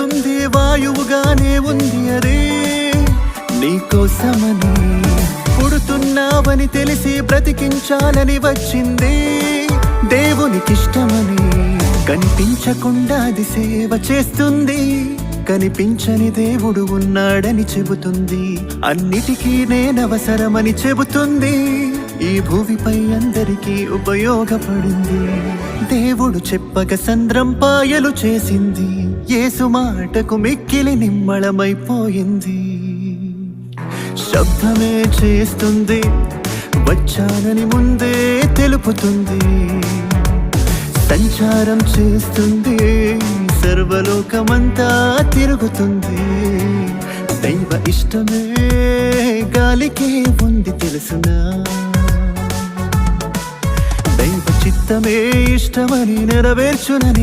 నడుస్తుంది, వాయువుగానే ఉంది అదే నీకోసమని. పుడుతున్నావని తెలిసి బ్రతికించాలని వచ్చింది దేవునికిష్టమని. కనిపించకుండా అది సేవ చేస్తుంది, కనిపించని దేవుడు ఉన్నాడని చెబుతుంది. అన్నిటికీ నేనవసరమని చెబుతుంది, ఈ భూమిపై అందరికీ ఉపయోగపడింది. దేవుడు చెప్పక సంద్రం పాయలు చేసింది, యేసు మాటకు మిక్కిలి నిమ్మళమైపోయింది. శబ్దమే చేస్తుంది, వచ్చానని ముందే తెలుపుతుంది. సంచారం చేస్తుంది, సర్వలోకమంతా తిరుగుతుంది. దైవ ఇష్టమే గాలికే ఉంది తెలుసునా, దైవ చిత్తమే ఇష్టమని నెరవేర్చునని